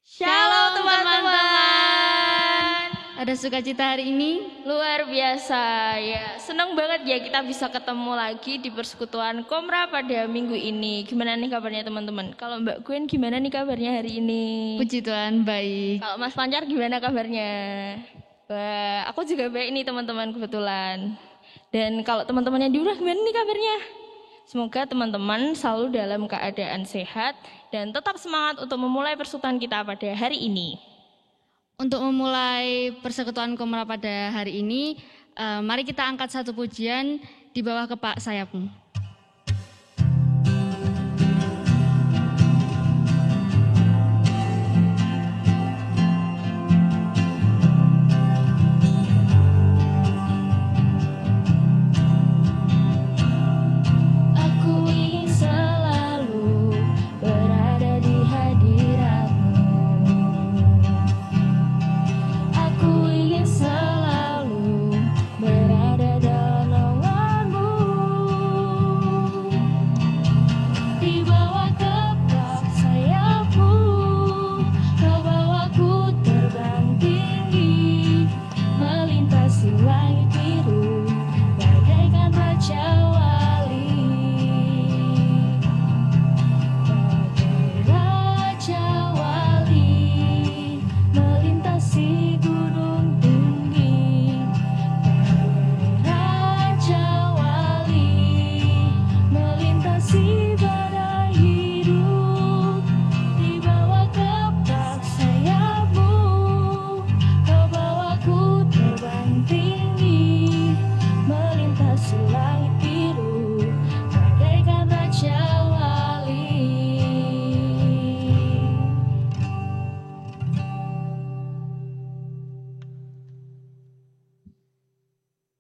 Shalom teman-teman. Ada sukacita hari ini? Luar biasa ya. Senang banget ya kita bisa ketemu lagi di persekutuan Komra pada minggu ini. Gimana nih kabarnya teman-teman? Kalau Mbak Gwen gimana nih kabarnya hari ini? Puji Tuhan baik. Kalau Mas Pancar gimana kabarnya? Wah, aku juga baik nih teman-teman kebetulan. Dan kalau teman-temannya di rumah gimana nih kabarnya? Semoga teman-teman selalu dalam keadaan sehat dan tetap semangat untuk memulai persekutuan kita pada hari ini. Untuk memulai persekutuan Komra pada hari ini, mari kita angkat satu pujian di bawah kepak sayapmu.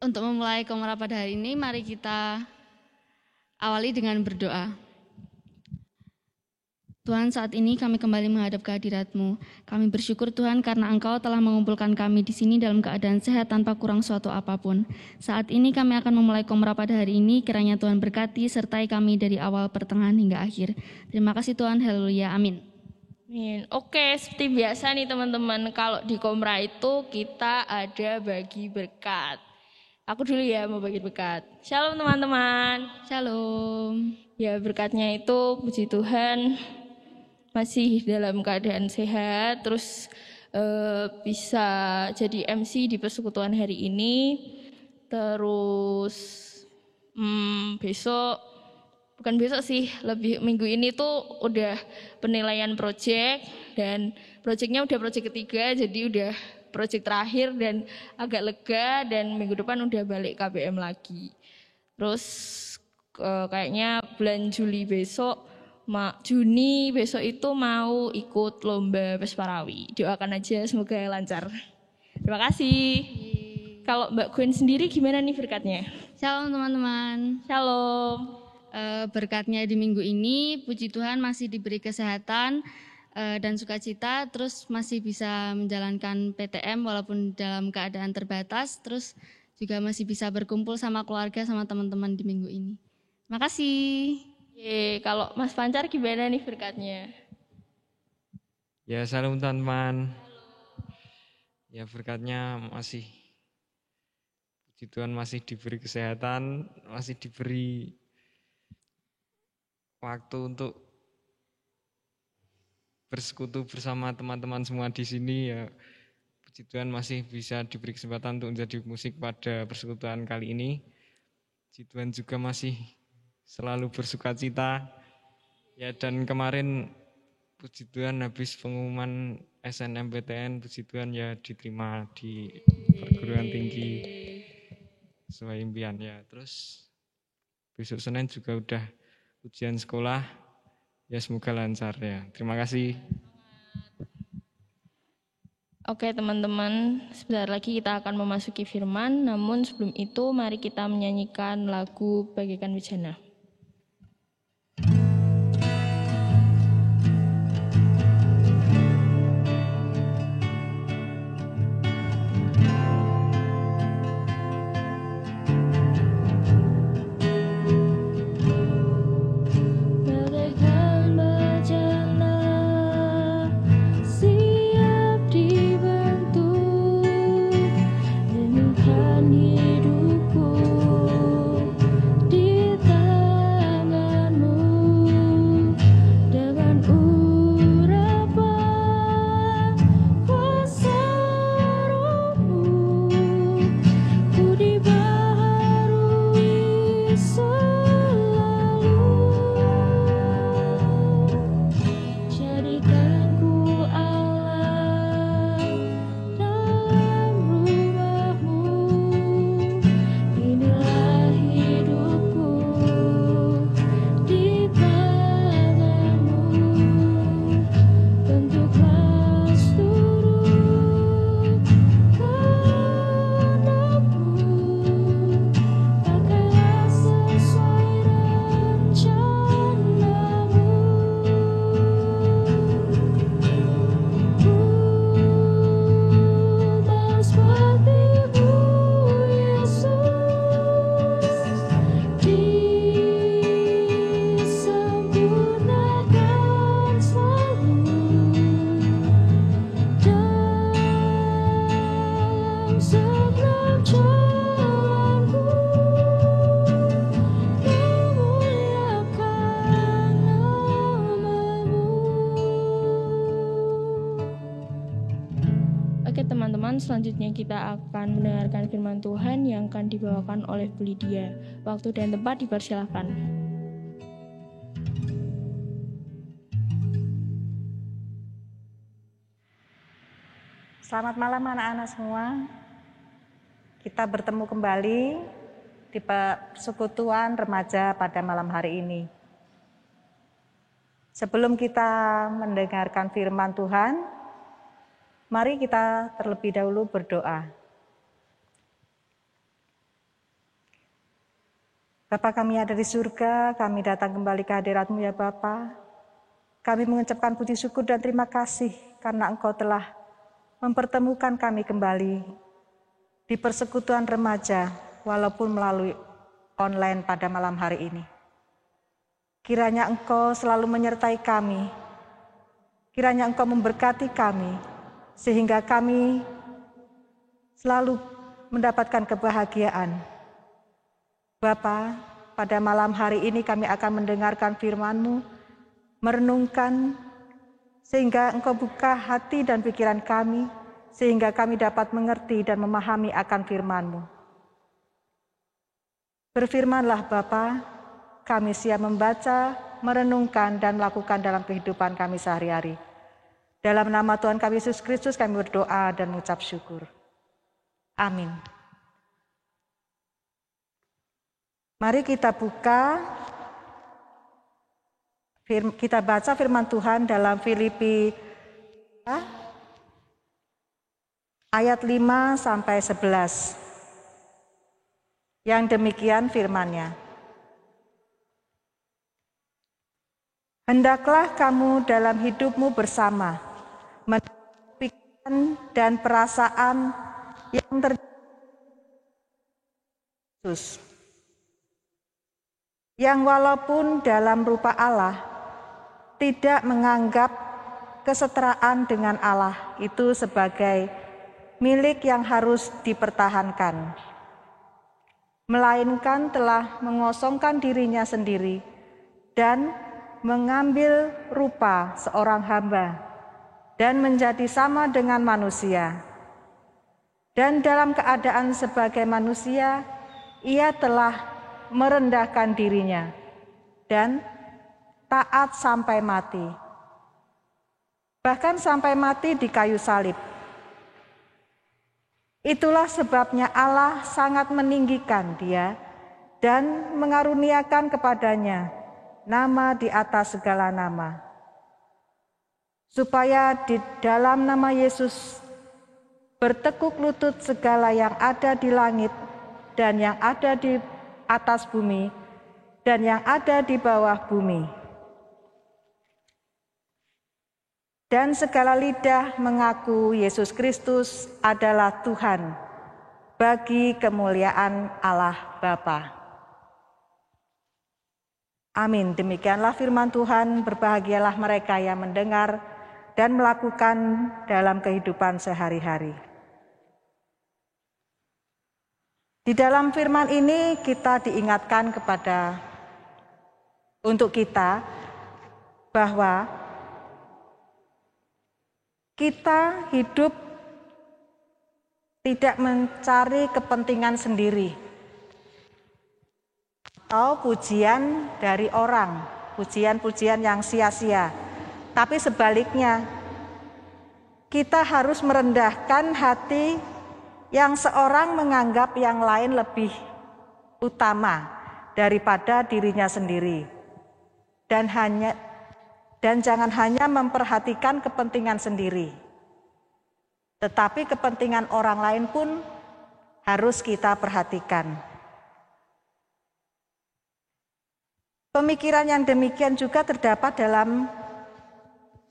Untuk memulai Komra pada hari ini, mari kita awali dengan berdoa. Tuhan, saat ini kami kembali menghadap kehadirat-Mu. Kami bersyukur Tuhan karena Engkau telah mengumpulkan kami di sini dalam keadaan sehat tanpa kurang suatu apapun. Saat ini kami akan memulai Komra pada hari ini, kiranya Tuhan berkati sertai kami dari awal, pertengahan hingga akhir. Terima kasih Tuhan, haleluya, amin. Oke, seperti biasa nih teman-teman, kalau di Komra itu kita ada bagi berkat. Aku dulu ya mau bagi berkat. Shalom teman-teman. Shalom. Ya berkatnya itu puji Tuhan masih dalam keadaan sehat. Terus bisa jadi MC di persekutuan hari ini. Terus besok, bukan besok sih, lebih minggu ini tuh udah penilaian project. Dan projectnya udah project ketiga, jadi udah project terakhir dan agak lega, dan minggu depan udah balik KBM lagi. Terus kayaknya bulan Juli besok, Juni besok itu mau ikut lomba Pesparawi. Doakan aja semoga lancar. Terima kasih. Kalau Mbak Gwen sendiri gimana nih berkatnya? Shalom teman-teman. Shalom. Berkatnya di minggu ini, puji Tuhan masih diberi kesehatan dan sukacita, terus masih bisa menjalankan PTM walaupun dalam keadaan terbatas, terus juga masih bisa berkumpul sama keluarga, sama teman-teman di minggu ini. Terima kasih. Kalau Mas Pancar gimana nih berkatnya? Ya, salam teman-teman. Ya, berkatnya masih, puji Tuhan masih diberi kesehatan, masih diberi waktu untuk bersekutu bersama teman-teman semua di sini. Ya, puji Tuhan masih bisa diberi kesempatan untuk menjadi musik pada persekutuan kali ini. Puji Tuhan juga masih selalu bersukacita. Ya, dan kemarin puji Tuhan habis pengumuman SNMPTN, puji Tuhan ya diterima di perguruan tinggi sesuai impian ya. Terus besok Senin juga udah ujian sekolah. Ya, semoga lancar ya. Terima kasih. Oke teman-teman, sebentar lagi kita akan memasuki firman. Namun sebelum itu mari kita menyanyikan lagu Bagaikan Bejana. Bagaikan bejana Oke teman-teman, selanjutnya kita akan mendengarkan firman Tuhan yang akan dibawakan oleh Bu Lydia. Waktu dan tempat dipersilakan. Selamat malam anak-anak semua. Kita bertemu kembali di persekutuan remaja pada malam hari ini. Sebelum kita mendengarkan firman Tuhan, mari kita terlebih dahulu berdoa. Bapa kami ada di surga, kami datang kembali ke hadirat-Mu ya Bapa. Kami mengucapkan puji syukur dan terima kasih karena Engkau telah mempertemukan kami kembali di persekutuan remaja walaupun melalui online pada malam hari ini. Kiranya Engkau selalu menyertai kami, kiranya Engkau memberkati kami, sehingga kami selalu mendapatkan kebahagiaan. Bapa, pada malam hari ini kami akan mendengarkan firman-Mu, merenungkan, sehingga Engkau buka hati dan pikiran kami, sehingga kami dapat mengerti dan memahami akan firman-Mu. Berfirmanlah Bapa, kami siap membaca, merenungkan, dan melakukan dalam kehidupan kami sehari-hari. Dalam nama Tuhan kami Yesus Kristus kami berdoa dan mengucap syukur. Amin. Mari kita baca firman Tuhan dalam Filipi ayat 5 sampai 11. Yang demikian firman-Nya. Hendaklah kamu dalam hidupmu bersama pikiran dan perasaan yang Yesus, yang walaupun dalam rupa Allah tidak menganggap kesetaraan dengan Allah itu sebagai milik yang harus dipertahankan, melainkan telah mengosongkan dirinya sendiri dan mengambil rupa seorang hamba dan menjadi sama dengan manusia. Dan dalam keadaan sebagai manusia, ia telah merendahkan dirinya dan taat sampai mati. Bahkan sampai mati di kayu salib. Itulah sebabnya Allah sangat meninggikan dia dan mengaruniakan kepadanya nama di atas segala nama, supaya di dalam nama Yesus bertekuk lutut segala yang ada di langit dan yang ada di atas bumi dan yang ada di bawah bumi. Dan segala lidah mengaku Yesus Kristus adalah Tuhan bagi kemuliaan Allah Bapa. Amin. Demikianlah firman Tuhan. Berbahagialah mereka yang mendengar dan melakukan dalam kehidupan sehari-hari. Di dalam firman ini kita diingatkan untuk kita bahwa kita hidup tidak mencari kepentingan sendiri atau pujian dari orang, pujian-pujian yang sia-sia. Tapi sebaliknya, kita harus merendahkan hati yang seorang menganggap yang lain lebih utama daripada dirinya sendiri. Dan jangan hanya memperhatikan kepentingan sendiri, tetapi kepentingan orang lain pun harus kita perhatikan. Pemikiran yang demikian juga terdapat dalam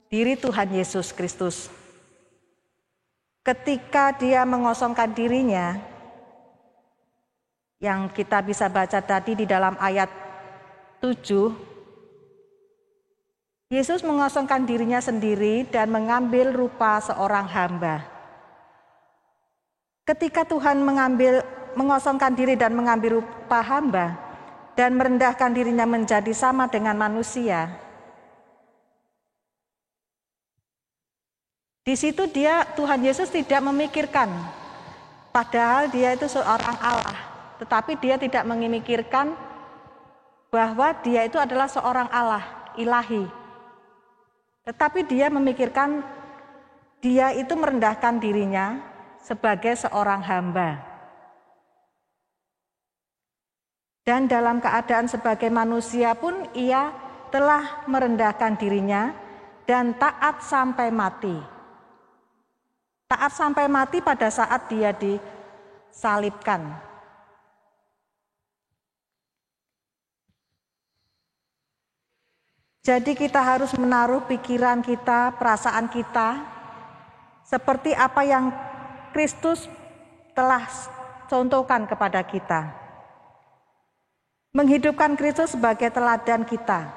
diri Tuhan Yesus Kristus. Ketika dia mengosongkan dirinya, yang kita bisa baca tadi di dalam ayat 7, Yesus mengosongkan dirinya sendiri dan mengambil rupa seorang hamba. Ketika Tuhan mengosongkan diri dan mengambil rupa hamba dan merendahkan dirinya menjadi sama dengan manusia, Di situ Tuhan Yesus tidak memikirkan, padahal dia itu seorang Allah, tetapi dia tidak memikirkan bahwa dia itu adalah seorang Allah, ilahi. Tetapi dia memikirkan dia itu merendahkan dirinya sebagai seorang hamba. Dan dalam keadaan sebagai manusia pun ia telah merendahkan dirinya dan taat sampai mati. Taat sampai mati pada saat dia disalibkan. Jadi kita harus menaruh pikiran kita, perasaan kita, seperti apa yang Kristus telah contohkan kepada kita. Menghidupkan Kristus sebagai teladan kita.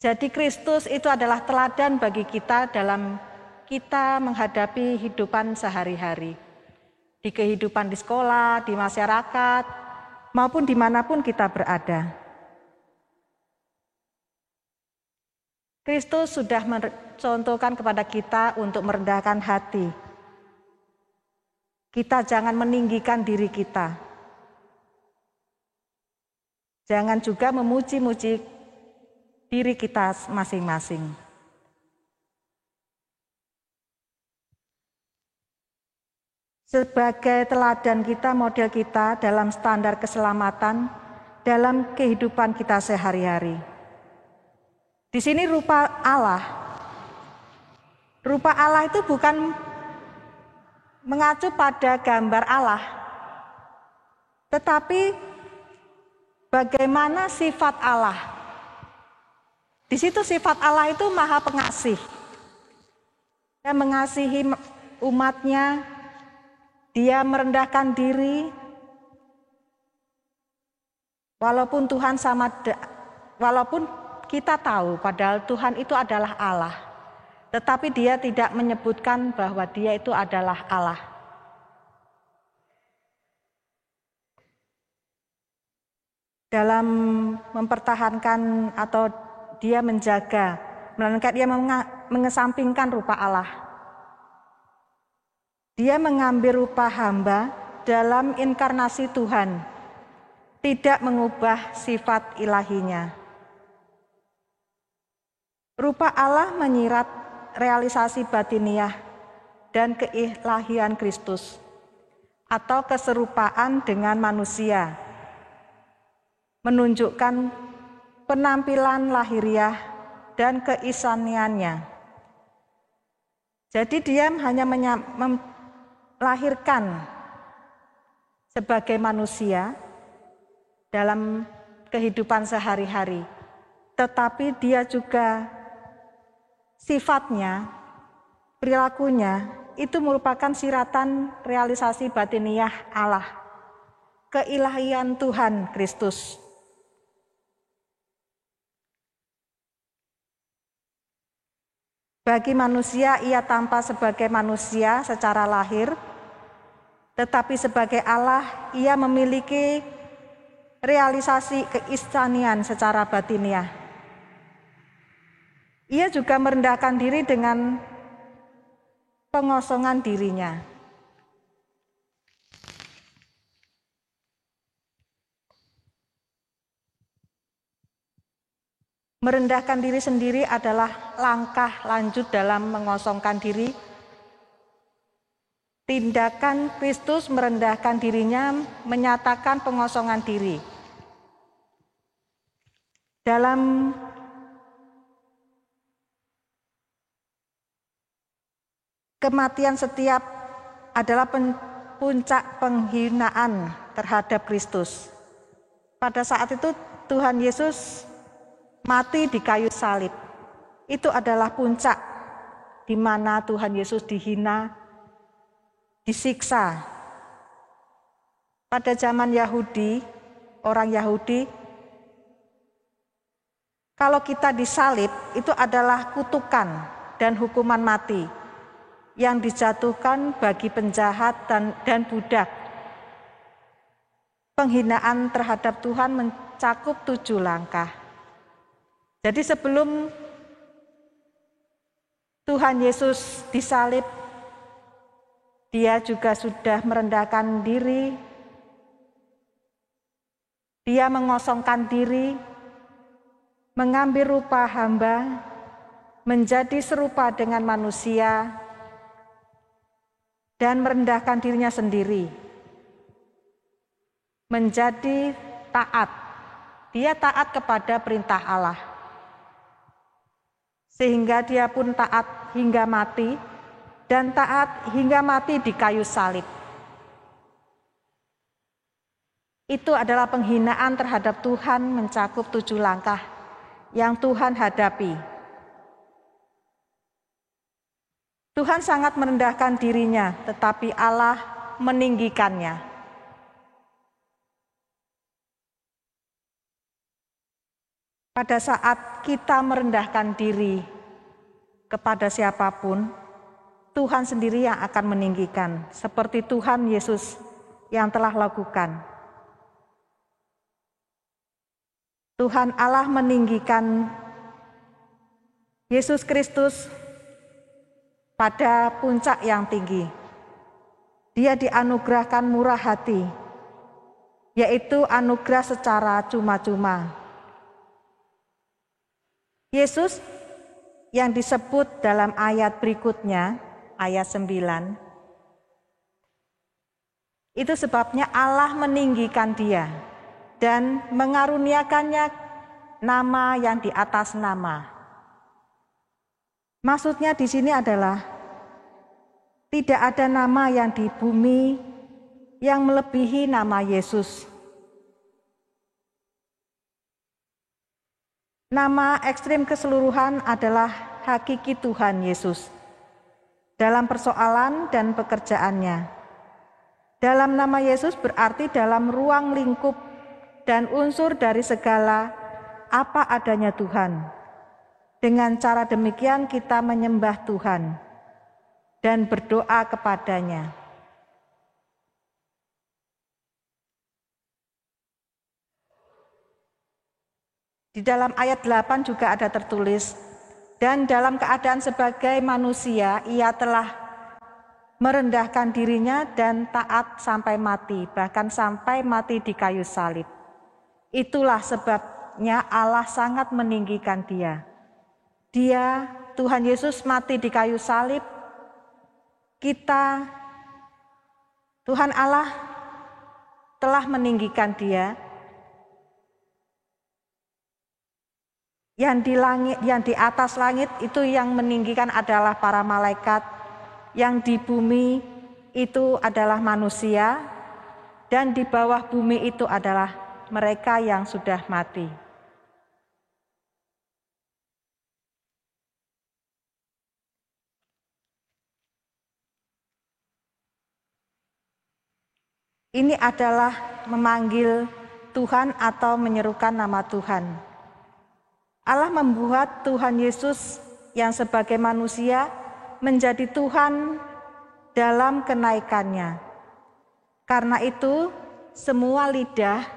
Jadi Kristus itu adalah teladan bagi kita dalam kita menghadapi hidupan sehari-hari. Di kehidupan di sekolah, di masyarakat, maupun dimanapun kita berada. Kristus sudah mencontohkan kepada kita untuk merendahkan hati. Kita jangan meninggikan diri kita. Jangan juga memuji-muji diri kita masing-masing. Sebagai teladan kita, model kita dalam standar keselamatan, dalam kehidupan kita sehari-hari. Di sini rupa Allah. Rupa Allah itu bukan mengacu pada gambar Allah, tetapi bagaimana sifat Allah. Di situ sifat Allah itu Maha Pengasih. Dia mengasihi umatnya, dia merendahkan diri. Walaupun kita tahu padahal Tuhan itu adalah Allah, tetapi dia tidak menyebutkan bahwa dia itu adalah Allah. Dalam mempertahankan atau dia menjaga, melainkan dia mengesampingkan rupa Allah. Dia mengambil rupa hamba dalam inkarnasi Tuhan, tidak mengubah sifat ilahinya. Rupa Allah menyirat realisasi batiniah dan keilahian Kristus atau keserupaan dengan manusia, menunjukkan penampilan lahiriah dan keisaniannya. Jadi dia hanya melahirkan sebagai manusia dalam kehidupan sehari-hari, tetapi dia juga sifatnya, perilakunya itu merupakan siratan realisasi batiniah Allah, keilahian Tuhan Kristus. Bagi manusia ia tampak sebagai manusia secara lahir, tetapi sebagai Allah ia memiliki realisasi keistanian secara batiniah. Ia juga merendahkan diri dengan pengosongan dirinya. Merendahkan diri sendiri adalah langkah lanjut dalam mengosongkan diri. Tindakan Kristus merendahkan dirinya menyatakan pengosongan diri. Dalam kematian setiap adalah puncak penghinaan terhadap Kristus. Pada saat itu Tuhan Yesus mati di kayu salib. Itu adalah puncak di mana Tuhan Yesus dihina, disiksa. Pada zaman Yahudi, orang Yahudi, kalau kita disalib itu adalah kutukan dan hukuman mati yang dijatuhkan bagi penjahat dan budak. Penghinaan terhadap Tuhan mencakup 7 langkah. Jadi sebelum Tuhan Yesus disalib, dia juga sudah merendahkan diri, dia mengosongkan diri, mengambil rupa hamba, menjadi serupa dengan manusia, dan merendahkan dirinya sendiri, menjadi taat. Dia taat kepada perintah Allah, sehingga dia pun taat hingga mati, dan taat hingga mati di kayu salib. Itu adalah penghinaan terhadap Tuhan, mencakup 7 langkah yang Tuhan hadapi. Tuhan sangat merendahkan dirinya, tetapi Allah meninggikannya. Pada saat kita merendahkan diri kepada siapapun, Tuhan sendiri yang akan meninggikan, seperti Tuhan Yesus yang telah lakukan. Tuhan Allah meninggikan Yesus Kristus pada puncak yang tinggi. Dia dianugerahkan murah hati, yaitu anugerah secara cuma-cuma. Yesus yang disebut dalam ayat berikutnya, ayat 9, itu sebabnya Allah meninggikan dia dan mengaruniakannya nama yang di atas nama. Maksudnya di sini adalah tidak ada nama yang di bumi yang melebihi nama Yesus. Nama ekstrim keseluruhan adalah hakiki Tuhan Yesus dalam persoalan dan pekerjaannya. Dalam nama Yesus berarti dalam ruang lingkup dan unsur dari segala apa adanya Tuhan. Dengan cara demikian kita menyembah Tuhan dan berdoa kepadanya. Di dalam ayat 8 juga ada tertulis, dan dalam keadaan sebagai manusia ia telah merendahkan dirinya dan taat sampai mati, bahkan sampai mati di kayu salib. Itulah sebabnya Allah sangat meninggikan dia. Dia, Tuhan Yesus mati di kayu salib, kita, Tuhan Allah telah meninggikan dia. Yang di langit, yang di atas langit itu yang meninggikan adalah para malaikat, yang di bumi itu adalah manusia, dan di bawah bumi itu adalah mereka yang sudah mati. Ini adalah memanggil Tuhan atau menyerukan nama Tuhan. Allah membuat Tuhan Yesus yang sebagai manusia menjadi Tuhan dalam kenaikannya. Karena itu, semua lidah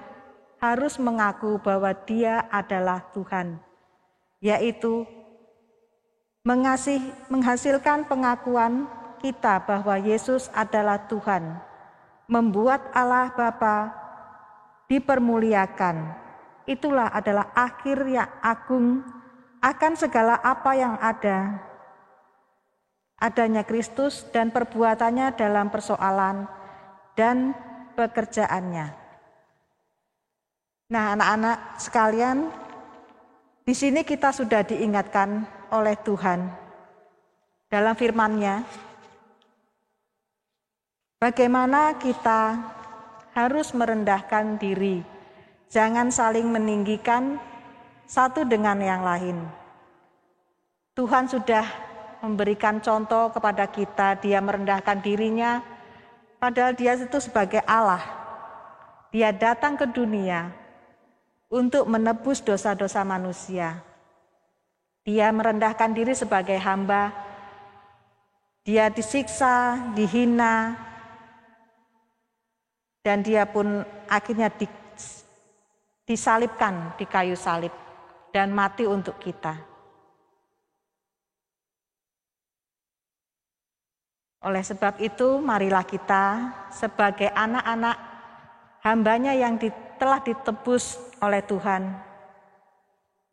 harus mengaku bahwa Dia adalah Tuhan, yaitu menghasilkan pengakuan kita bahwa Yesus adalah Tuhan, membuat Allah Bapa dipermuliakan. Itulah adalah akhir yang agung akan segala apa yang ada. Adanya Kristus dan perbuatannya dalam persoalan dan pekerjaannya. Nah, anak-anak sekalian, di sini kita sudah diingatkan oleh Tuhan dalam firman-Nya bagaimana kita harus merendahkan diri. Jangan saling meninggikan satu dengan yang lain. Tuhan sudah memberikan contoh kepada kita, Dia merendahkan dirinya, padahal Dia itu sebagai Allah. Dia datang ke dunia untuk menebus dosa-dosa manusia. Dia merendahkan diri sebagai hamba. Dia disiksa, dihina, dan Dia pun akhirnya disalibkan di kayu salib dan mati untuk kita. Oleh sebab itu, marilah kita sebagai anak-anak hamba-Nya yang telah ditebus oleh Tuhan,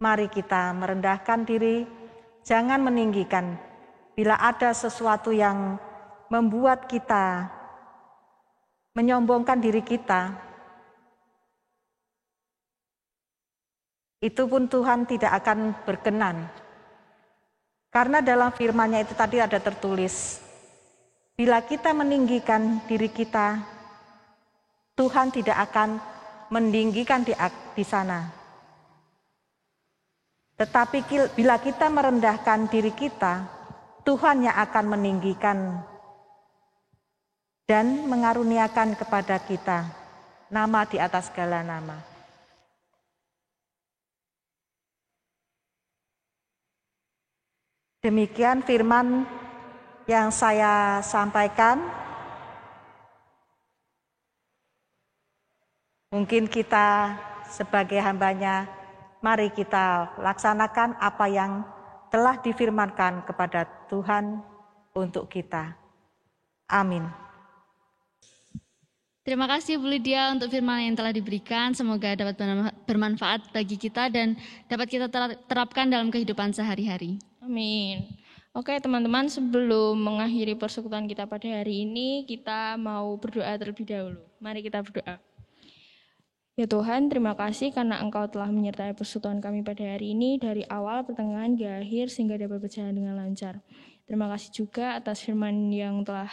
mari kita merendahkan diri, jangan meninggikan. Bila ada sesuatu yang membuat kita menyombongkan diri kita, itu pun Tuhan tidak akan berkenan. Karena dalam firman-Nya itu tadi ada tertulis, bila kita meninggikan diri kita, Tuhan tidak akan meninggikan di sana. Tetapi bila kita merendahkan diri kita, Tuhan yang akan meninggikan dan mengaruniakan kepada kita nama di atas segala nama. Demikian firman yang saya sampaikan. Mungkin kita sebagai hamba-Nya, mari kita laksanakan apa yang telah difirmankan kepada Tuhan untuk kita. Amin. Terima kasih Bu Lydia untuk firman yang telah diberikan. Semoga dapat bermanfaat bagi kita dan dapat kita terapkan dalam kehidupan sehari-hari. Amin. Oke teman-teman, sebelum mengakhiri persekutuan kita pada hari ini, kita mau berdoa terlebih dahulu. Mari kita berdoa. Ya Tuhan, terima kasih karena Engkau telah menyertai persekutuan kami pada hari ini dari awal, pertengahan, hingga akhir sehingga dapat berjalan dengan lancar. Terima kasih juga atas firman yang telah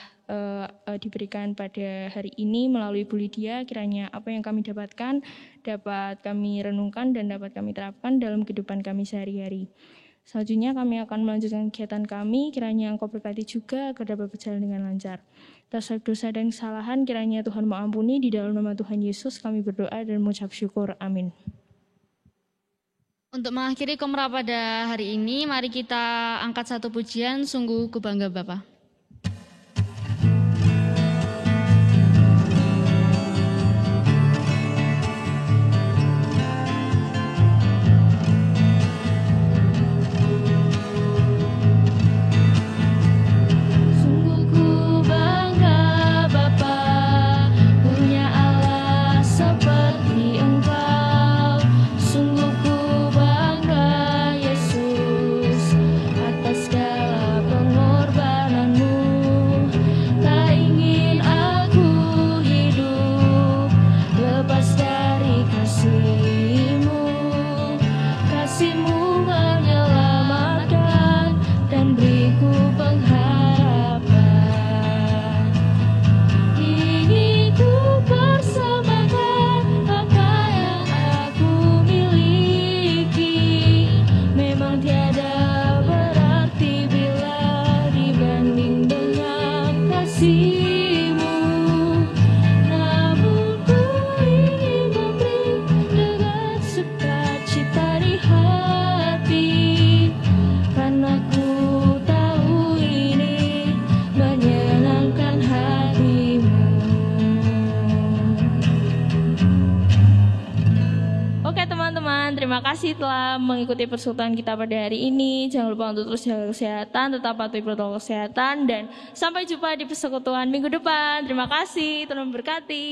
diberikan pada hari ini melalui Bu Lydia. Kiranya apa yang kami dapatkan dapat kami renungkan dan dapat kami terapkan dalam kehidupan kami sehari-hari. Selanjutnya kami akan melanjutkan kegiatan kami, kiranya Engkau berkati juga agar dapat berjalan dengan lancar. Atas dosa dan kesalahan, kiranya Tuhan mau ampuni, di dalam nama Tuhan Yesus kami berdoa dan mengucap syukur. Amin. Untuk mengakhiri Komra pada hari ini, mari kita angkat satu pujian, Sungguh Ku Bangga Bapa. Terima kasih telah mengikuti persekutuan kita pada hari ini. Jangan lupa untuk terus jaga kesehatan, tetap patuhi protokol kesehatan, dan sampai jumpa di persekutuan minggu depan. Terima kasih, Tuhan memberkati.